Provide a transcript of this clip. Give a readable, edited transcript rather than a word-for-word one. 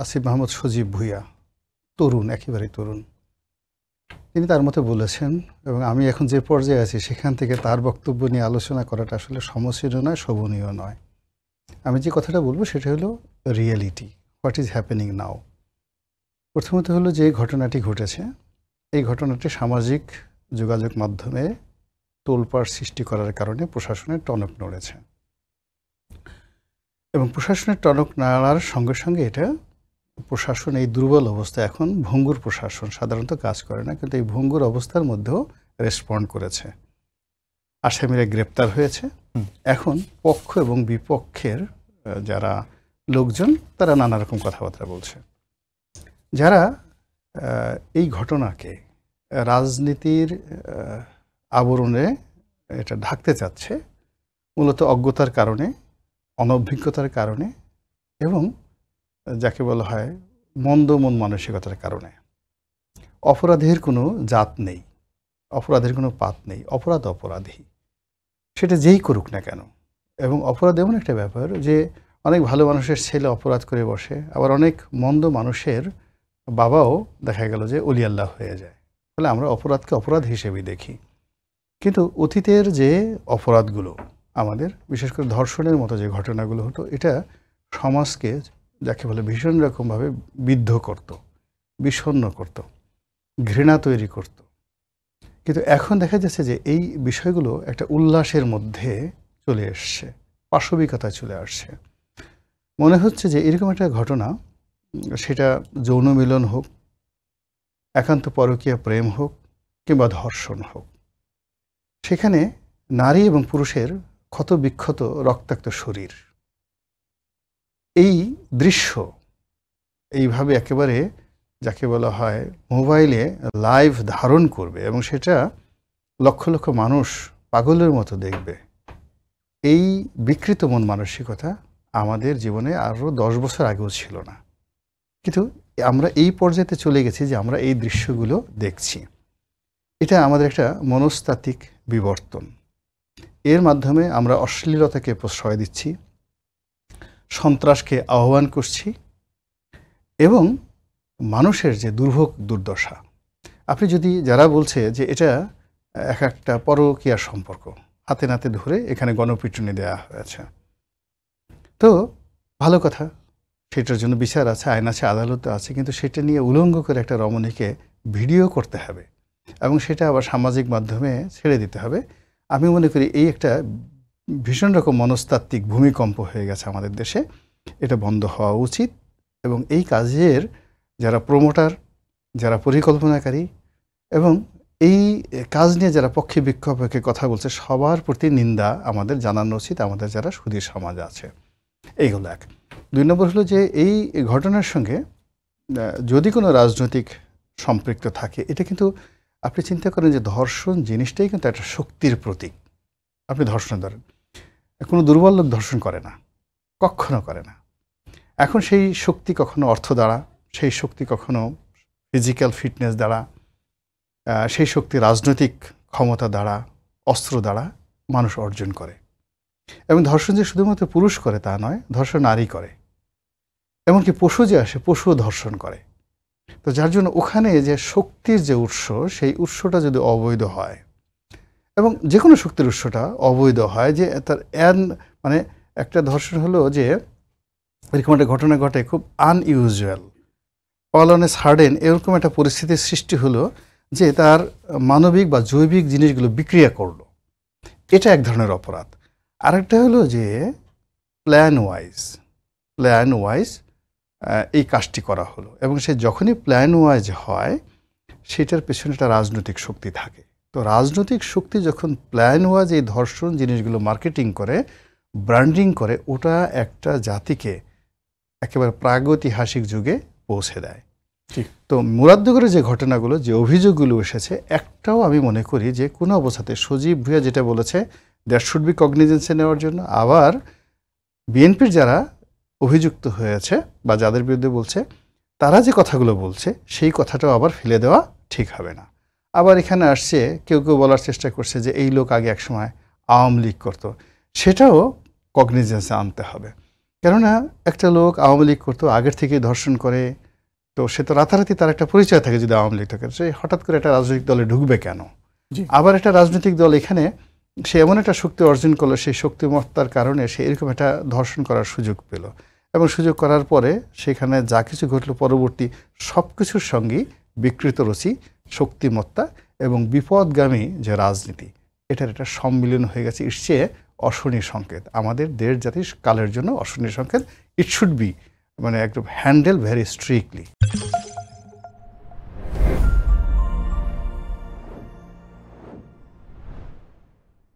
আসিফ মাহমুদ সজীব ভুঁইয়া, তরুণ, একেবারে তরুণ, তিনি তার মতো বলেছেন এবং আমি এখন যে পর্যায়ে আছি সেখান থেকে তার বক্তব্য নিয়ে আলোচনা করাটা আসলে সমীচীন নয়, শোভনীয় নয়। আমি যে কথাটা বলবো সেটা হলো রিয়েলিটি, হোয়াট ইজ হ্যাপেনিং নাও। প্রথমত হলো যে ঘটনাটি ঘটেছে, এই ঘটনাটি সামাজিক যোগাযোগ মাধ্যমে তোলপাড় সৃষ্টি করার কারণে প্রশাসনের টনক নড়েছে এবং প্রশাসনের টনক নাড়ার সঙ্গে সঙ্গে এটা প্রশাসন এই দুর্বল অবস্থা, এখন ভঙ্গুর প্রশাসন সাধারণত কাজ করে না, কিন্তু এই ভঙ্গুর অবস্থার মধ্যেও রেসপন্ড করেছে। আসামিরা গ্রেপ্তার হয়েছে। এখন পক্ষ এবং বিপক্ষের যারা লোকজন তারা নানা রকম কথাবার্তা বলছে। যারা এই ঘটনাকে রাজনীতির আবরণে এটা ঢাকতে চাচ্ছে, মূলত অজ্ঞতার কারণে, অনভিজ্ঞতার কারণে এবং যাকে বলা হয় মন্দ মন মানসিকতার কারণে। অপরাধের কোনো জাত নেই, অপরাধের কোনো পাত নেই, অপরাধ অপরাধী, সেটা যেই করুক না কেন। এবং অপরাধ এমন একটা ব্যাপার যে অনেক ভালো মানুষের ছেলে অপরাধ করে বসে, আবার অনেক মন্দ মানুষের বাবাও দেখা গেল যে অলি আল্লাহ হয়ে যায়। ফলে আমরা অপরাধকে অপরাধ হিসেবেই দেখি। কিন্তু অতীতের যে অপরাধগুলো আমাদের, বিশেষ করে ধর্ষণের মতো যে ঘটনাগুলো হতো, এটা সমাজকে যাকে বলে ভীষণ রকমভাবে বিদ্ধ করত, বিষণ্ণ করত, ঘৃণা তৈরি করত। কিন্তু এখন দেখা যাচ্ছে যে এই বিষয়গুলো একটা উল্লাসের মধ্যে চলে এসছে, পাশবিকতায় চলে আসছে। মনে হচ্ছে যে এরকম একটা ঘটনা, সেটা যৌন মিলন হোক, একান্ত পরকীয়া প্রেম হোক কিংবা ধর্ষণ হোক, সেখানে নারী এবং পুরুষের ক্ষত বিক্ষত রক্তাক্ত শরীর, এই দৃশ্য এইভাবে একেবারে যাকে বলা হয় মোবাইলে লাইভ ধারণ করবে এবং সেটা লক্ষ লক্ষ মানুষ পাগলের মতো দেখবে। এই বিকৃত মন মানসিকতা আমাদের জীবনে আরও 10 বছর আগেও ছিল না, কিন্তু আমরা এই পর্যায়ে চলে গেছি যে আমরা এই দৃশ্যগুলো দেখছি। এটা আমাদের একটা মনস্তাত্ত্বিক বিবর্তন। এর মাধ্যমে আমরা অশ্লীলতাকে প্রশ্রয় দিচ্ছি, সন্ত্রাসকে আহ্বান করছি এবং মানুষের যে দুর্ভোগ দুর্দশা, আপনি যদি যারা বলছে যে এটা এক একটা পরকীয়ার সম্পর্ক, হাতে নাতে ধরে এখানে গণপিটুনি দেওয়া হয়েছে, তো ভালো কথা, সেটার জন্য বিচার আছে, আইন আছে, আদালত আছে, কিন্তু সেটা নিয়ে উলঙ্গ করে একটা রমণীকে ভিডিও করতে হবে এবং সেটা আবার সামাজিক মাধ্যমে ছেড়ে দিতে হবে। আমি মনে করি এই একটা ভীষণ রকম মনস্তাত্ত্বিক ভূমিকম্প হয়ে গেছে আমাদের দেশে। এটা বন্ধ হওয়া উচিত এবং এই কাজের যারা প্রমোটার, যারা পরিকল্পনাকারী এবং এই কাজ নিয়ে যারা পক্ষে বিক্ষোভকে কথা বলছে, সবার প্রতি নিন্দা আমাদের জানানো উচিত, আমাদের যারা সুধী সমাজ আছে। এইগুলো এক। 2 নম্বর হলো যে এই ঘটনার সঙ্গে যদি কোনো রাজনৈতিক সম্পৃক্ত থাকে, এটা কিন্তু আপনি চিন্তা করেন যে ধর্ষণ জিনিসটাই কিন্তু একটা শক্তির প্রতীক। আপনি ধর্ষণ ধরেন, কোনো দুর্বল লোক ধর্ষণ করে না, কখনো করে না। এখন সেই শক্তি কখনো অর্থ দ্বারা, সেই শক্তি কখনো ফিজিক্যাল ফিটনেস দ্বারা, সেই শক্তি রাজনৈতিক ক্ষমতা দ্বারা, অস্ত্র দ্বারা মানুষ অর্জন করে। এবং ধর্ষণ যে শুধুমাত্র পুরুষ করে তা নয়, ধর্ষণ নারী করে, এমনকি পশু যে আসে পশুও ধর্ষণ করে। তো যার জন্য ওখানে যে শক্তির যে উৎস, সেই উৎসটা যদি অবৈধ হয় এবং যে কোনো শক্তির উৎসটা অবৈধ হয়, যে তার মানে একটা ধর্ষণ হলো যে এরকম একটা ঘটনা ঘটে, খুব unusual, all on a sudden, এরকম একটা পরিস্থিতির সৃষ্টি হলো যে তার মানবিক বা জৈবিক জিনিসগুলো বিক্রিয়া করলো, এটা এক ধরনের অপরাধ। আরেকটা হলো যে প্ল্যান ওয়াইজ এই কাজটি করা হলো এবং সে যখনই প্ল্যান ওয়াইজ হয়, সেটার পেছনে একটা রাজনৈতিক শক্তি থাকে। তো রাজনৈতিক শক্তি যখন প্ল্যান ওয়াইজ এই ধর্ষণ জিনিসগুলো মার্কেটিং করে, ব্র্যান্ডিং করে, ওটা একটা জাতিকে একেবারে প্রাগৈতিহাসিক যুগে পৌঁছে দেয়। ঠিক। তো মুরাদনগরের যে ঘটনাগুলো, যে অভিযোগগুলো এসেছে, একটাও আমি মনে করি যে কোনো অবস্থাতে সজীব ভুঁইয়া যেটা বলেছে, দ্যাট শুড বি কগনিজেন্সে নেওয়ার জন্য, আবার বিএনপির যারা অভিযুক্ত হয়েছে বা যাদের বিরুদ্ধে বলছে, তারা যে কথাগুলো বলছে সেই কথাটাও আবার ফেলে দেওয়া ঠিক হবে না। আবার এখানে আসছে কেউ কেউ বলার চেষ্টা করছে যে এই লোক আগে একসময় আওয়ামী লীগ করতো, সেটাও কগনিজেন্সে আনতে হবে। কেননা একটা লোক আওয়ামী লীগ করতো, আগের থেকেই ধর্ষণ করে, তো সে তো রাতারাতি তার একটা পরিচয় থাকে যদি আওয়ামী লীগ থাকে, সে হঠাৎ করে একটা রাজনৈতিক দলে ঢুকবে কেন? আবার একটা রাজনৈতিক দল এখানে সে এমন একটা শক্তি অর্জন করলো, সেই শক্তিমত্তার কারণে সে এরকম একটা ধর্ষণ করার সুযোগ পেল, এবং সুযোগ করার পরে সেখানে যা কিছু ঘটলো পরবর্তী সব কিছুর সঙ্গেই বিকৃত রুচি, শক্তিমত্তা এবং বিপদগামী যে রাজনীতি, এটার একটা সম্মিলন হয়ে গেছে। এর চেয়ে অশনি সংকেত, আমাদের দেশ জাতির কালের জন্য অশনি সংকেত। ইট শুড বি মানে একদম হ্যান্ডেল ভেরি স্ট্রিক্টলি।